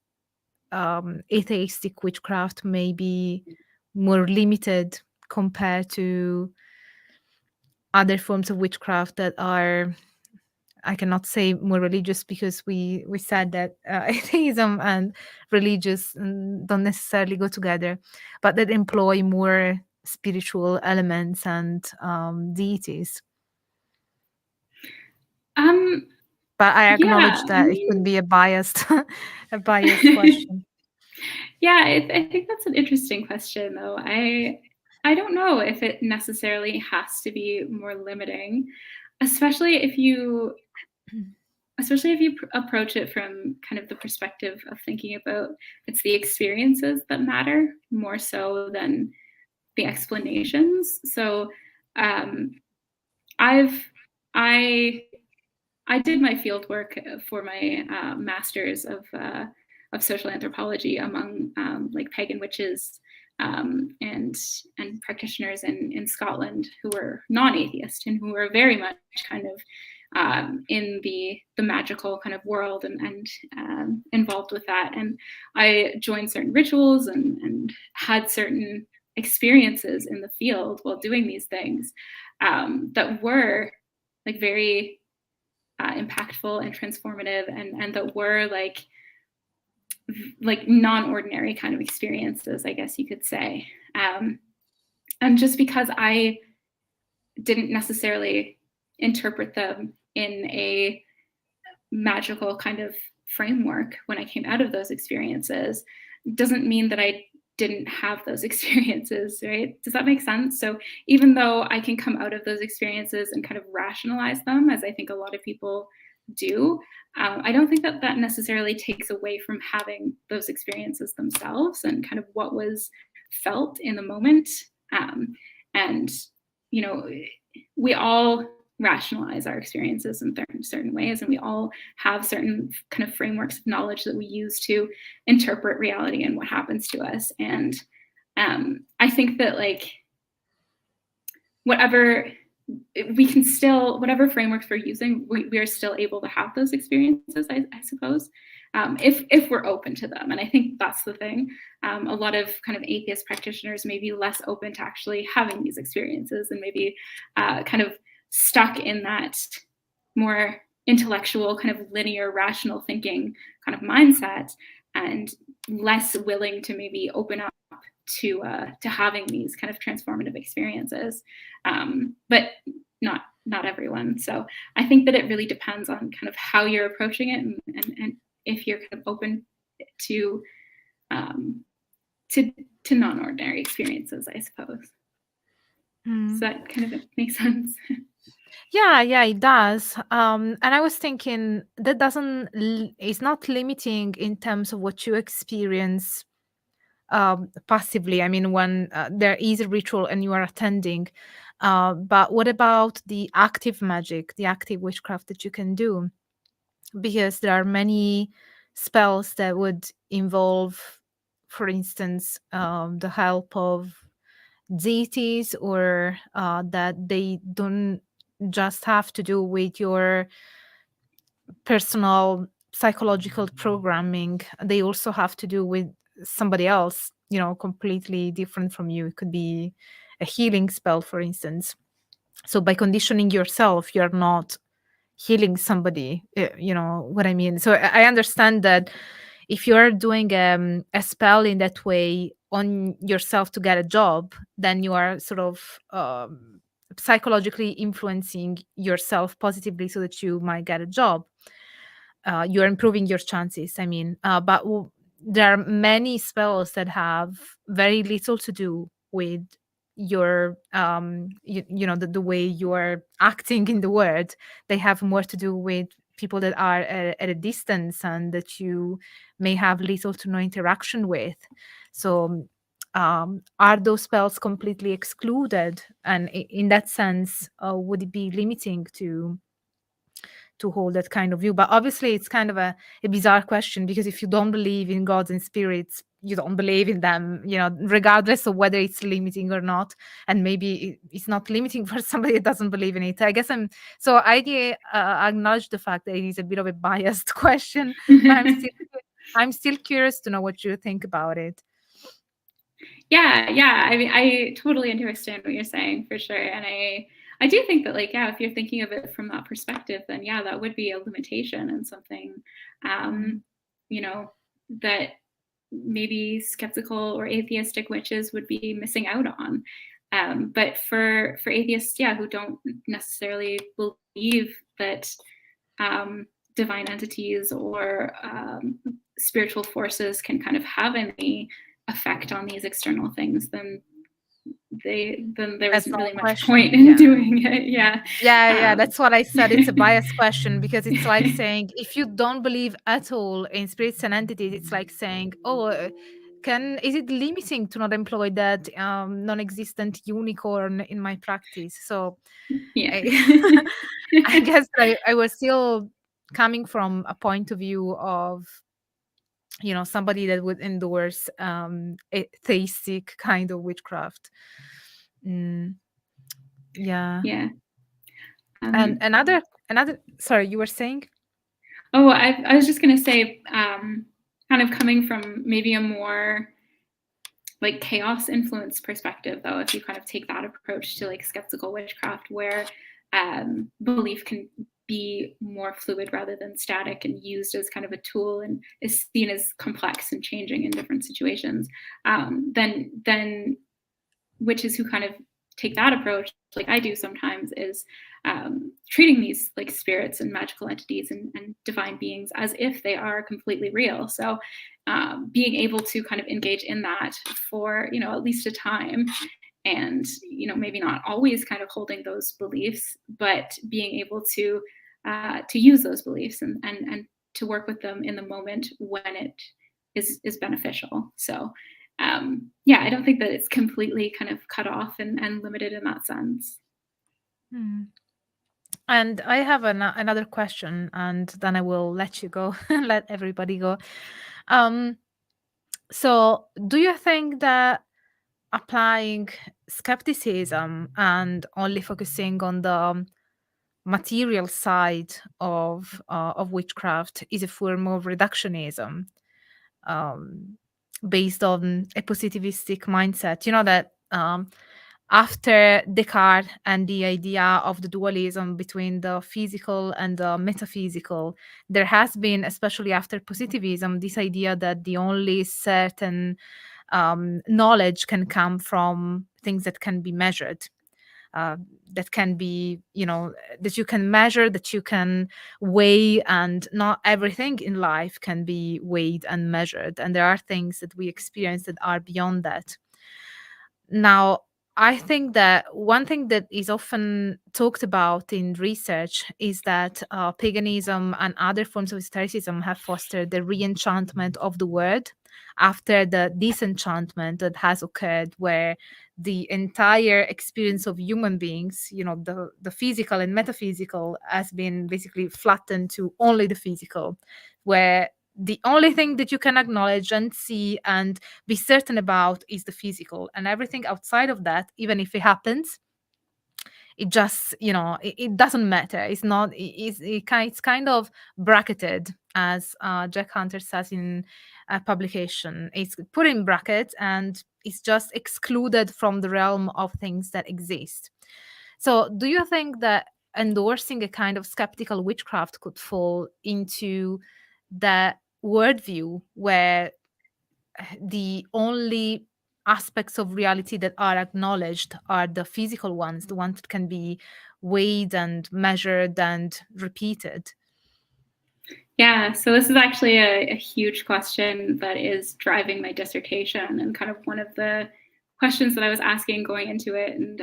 atheistic witchcraft may be more limited compared to other forms of witchcraft that are, I cannot say more religious, because we said that atheism and religious don't necessarily go together, but that employ more spiritual elements and deities? But I acknowledge that it could be a biased question. Yeah, I think that's an interesting question, though. I don't know if it necessarily has to be more limiting, especially if you approach it from kind of the perspective of thinking about it's the experiences that matter more so than the explanations. So I did my field work for my master's of social anthropology among like pagan witches and practitioners in Scotland who were non-atheist and who were very much kind of in the magical kind of world and involved with that. And I joined certain rituals and had certain experiences in the field while doing these things that were like very impactful and transformative and that were like non-ordinary kind of experiences, I guess you could say. And just because I didn't necessarily interpret them in a magical kind of framework when I came out of those experiences doesn't mean that I didn't have those experiences, right? Does that make sense? So even though I can come out of those experiences and kind of rationalize them, as I think a lot of people do, I don't think that necessarily takes away from having those experiences themselves and kind of what was felt in the moment. And, you know, we all rationalize our experiences in certain ways, and we all have certain kind of frameworks of knowledge that we use to interpret reality and what happens to us. And I think that like whatever frameworks we're using, we are still able to have those experiences, I suppose, if we're open to them. And I think that's the thing. A lot of kind of atheist practitioners may be less open to actually having these experiences and maybe kind of stuck in that more intellectual kind of linear rational thinking kind of mindset and less willing to maybe open up to having these kind of transformative experiences, but not everyone. So I think that it really depends on kind of how you're approaching it and if you're kind of open to non-ordinary experiences, I suppose. Does that kind of make sense? Yeah, it does. And I was thinking that it's not limiting in terms of what you experience passively. I mean, when there is a ritual and you are attending, but what about the active magic, the active witchcraft that you can do? Because there are many spells that would involve, for instance, the help of deities, or that they don't just have to do with your personal psychological programming. They also have to do with somebody else, completely different from you. It could be a healing spell, for instance. So by conditioning yourself, you're not healing somebody, you know what I mean? So I understand that if you're doing a spell in that way on yourself to get a job, then you are sort of psychologically influencing yourself positively so that you might get a job. You're improving your chances, I mean. But there are many spells that have very little to do with your the way you're acting in the world. They have more to do with people that are at a distance and that you may have little to no interaction with. So are those spells completely excluded? And in that sense, would it be limiting to hold that kind of view? But obviously it's kind of a bizarre question, because if you don't believe in gods and spirits, you don't believe in them, regardless of whether it's limiting or not. And maybe it's not limiting for somebody that doesn't believe in it. I guess I acknowledge the fact that it is a bit of a biased question, but I'm still curious to know what you think about it. Yeah. I mean, I totally understand what you're saying, for sure. And I do think that, like, yeah, if you're thinking of it from that perspective, then yeah, that would be a limitation and something, that maybe skeptical or atheistic witches would be missing out on. But for atheists, who don't necessarily believe that divine entities or spiritual forces can kind of have any effect on these external things, then there wasn't really much point in doing it. Yeah, that's what I said. It's a biased question, because it's like saying, if you don't believe at all in spirits and entities, it's like saying, is it limiting to not employ that non-existent unicorn in my practice? So I guess I was still coming from a point of view of, somebody that would endorse a theistic kind of witchcraft. Yeah. And another, sorry, you were saying? Oh, I was just going to say, kind of coming from maybe a more like chaos influence perspective, though, if you kind of take that approach to like skeptical witchcraft, where belief can be more fluid rather than static and used as kind of a tool and is seen as complex and changing in different situations, then witches who kind of take that approach, like I do sometimes, is treating these like spirits and magical entities and divine beings as if they are completely real. So being able to kind of engage in that for, at least a time, and, maybe not always kind of holding those beliefs, but being able to use those beliefs and to work with them in the moment when it is beneficial. So I don't think that it's completely kind of cut off and limited in that sense. And I have another question, and then I will let you go, let everybody go. So do you think that applying skepticism and only focusing on the material side of witchcraft is a form of reductionism, based on a positivistic mindset? You know that after Descartes and the idea of the dualism between the physical and the metaphysical, there has been, especially after positivism, this idea that the only certain knowledge can come from things that can be measured, that can be, that you can measure, that you can weigh, and not everything in life can be weighed and measured. And there are things that we experience that are beyond that. Now, I think that one thing that is often talked about in research is that paganism and other forms of esotericism have fostered the re-enchantment of the word after the disenchantment that has occurred, where the entire experience of human beings, the physical and metaphysical, has been basically flattened to only the physical, where the only thing that you can acknowledge and see and be certain about is the physical, and everything outside of that, even if it happens, it just, it doesn't matter. It's not, it's kind of bracketed, as Jack Hunter says in a publication. It's put in brackets and it's just excluded from the realm of things that exist. So do you think that endorsing a kind of skeptical witchcraft could fall into that worldview, where the only aspects of reality that are acknowledged are the physical ones, the ones that can be weighed and measured and repeated? Yeah, so this is actually a huge question that is driving my dissertation, and kind of one of the questions that I was asking going into it, and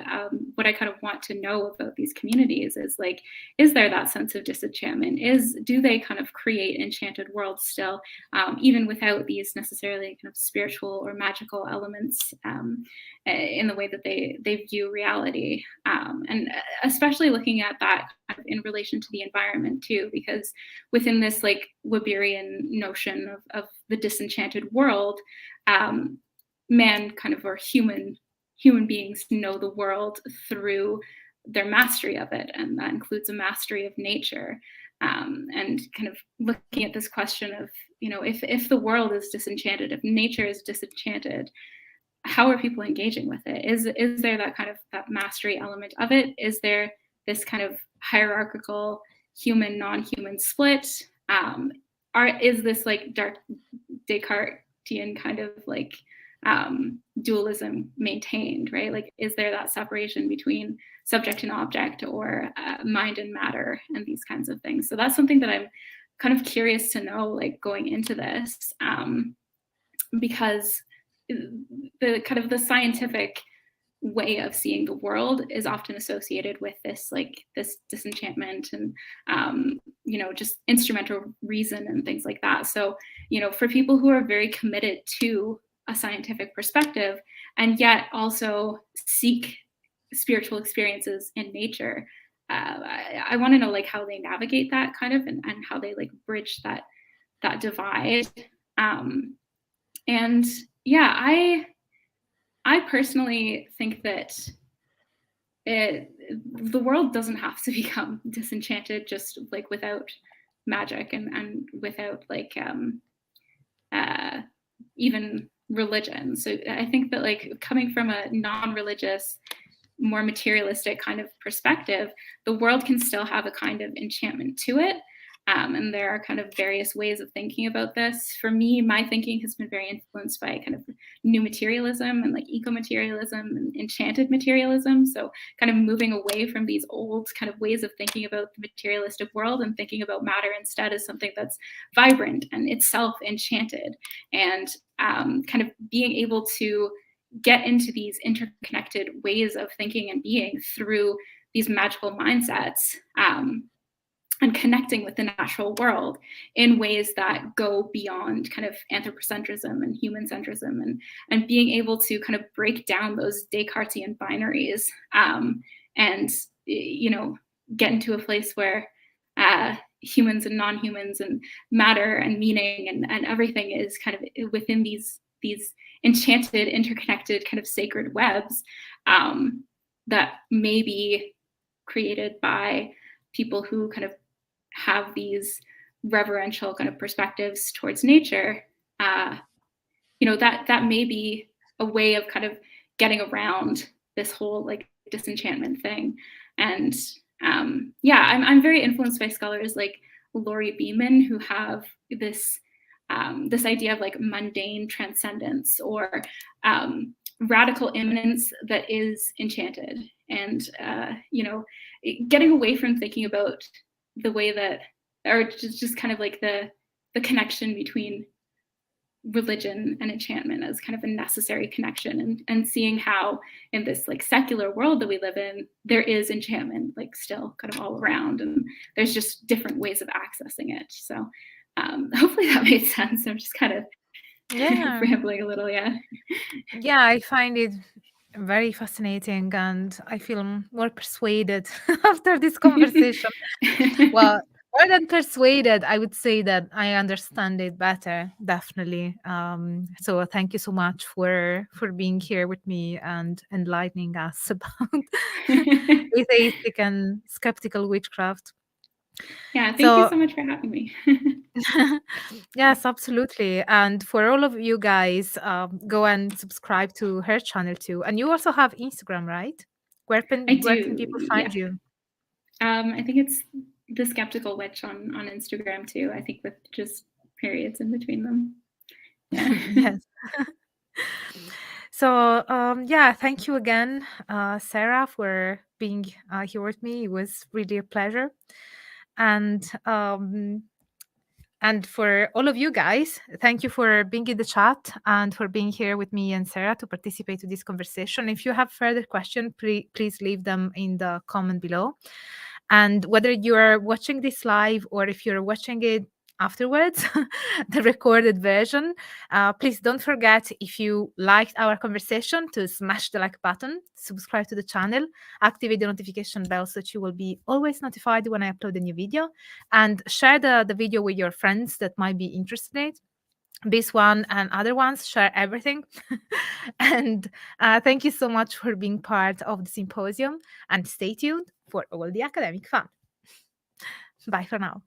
what I kind of want to know about these communities is like, is there that sense of disenchantment? Do they kind of create enchanted worlds still, even without these necessarily kind of spiritual or magical elements in the way that they view reality? And especially looking at that kind of in relation to the environment too, because within this like Weberian notion of the disenchanted world, man kind of, or human beings know the world through their mastery of it, and that includes a mastery of nature. And kind of looking at this question of, if the world is disenchanted, if nature is disenchanted, how are people engaging with it? Is there that kind of that mastery element of it? Is there this kind of hierarchical human non-human split? Is this like dark Descartesian kind of like dualism maintained, right? Like, is there that separation between subject and object, or mind and matter, and these kinds of things? So that's something that I'm kind of curious to know, like, going into this, because the kind of the scientific way of seeing the world is often associated with this, like, this disenchantment and just instrumental reason and things like that. So for people who are very committed to a scientific perspective and yet also seek spiritual experiences in nature, I want to know, like, how they navigate that kind of, and how they, like, bridge that divide. And yeah, I personally think that the world doesn't have to become disenchanted just, like, without magic and without, like, even religion. So I think that, like, coming from a non-religious, more materialistic kind of perspective, the world can still have a kind of enchantment to it. And there are kind of various ways of thinking about this. For me, my thinking has been very influenced by kind of new materialism and, like, eco-materialism and enchanted materialism. So kind of moving away from these old kind of ways of thinking about the materialistic world and thinking about matter instead as something that's vibrant and itself enchanted, and kind of being able to get into these interconnected ways of thinking and being through these magical mindsets, and connecting with the natural world in ways that go beyond kind of anthropocentrism and human centrism, and being able to kind of break down those Descartesian binaries, and get into a place where humans and non-humans and matter and meaning and everything is kind of within these enchanted, interconnected kind of sacred webs, that may be created by people who kind of have these reverential kind of perspectives towards nature. That may be a way of kind of getting around this whole, like, disenchantment thing. And I'm very influenced by scholars like Laurier who have this idea of, like, mundane transcendence, or radical immanence that is enchanted, and getting away from thinking about the way that, or just kind of like the connection between religion and enchantment as kind of a necessary connection, and seeing how in this, like, secular world that we live in, there is enchantment, like, still kind of all around, and there's just different ways of accessing it. So hopefully that made sense. I'm just kind of rambling a little. Yeah, I find it very fascinating, and I feel more persuaded after this conversation. Well, more than persuaded, I would say that I understand it better, definitely. So thank you so much for being here with me and enlightening us about atheistic and skeptical witchcraft. Yeah, thank you so much for having me. Yes, absolutely. And for all of you guys, go and subscribe to her channel too. And you also have Instagram, right? Where can people find you? I think it's The Skeptical Witch on Instagram too. I think with just periods in between them. Yes. So thank you again, Sarah, for being here with me. It was really a pleasure. And for all of you guys, thank you for being in the chat and for being here with me and Sarah to participate in this conversation. If you have further questions, please leave them in the comment below. And whether you're watching this live or if you're watching it afterwards, the recorded version, please don't forget, if you liked our conversation, to smash the like button, subscribe to the channel, activate the notification bell so that you will be always notified when I upload a new video, and share the video with your friends that might be interested in it. This one and other ones, share everything. And thank you so much for being part of the symposium, and stay tuned for all the academic fun. Bye for now.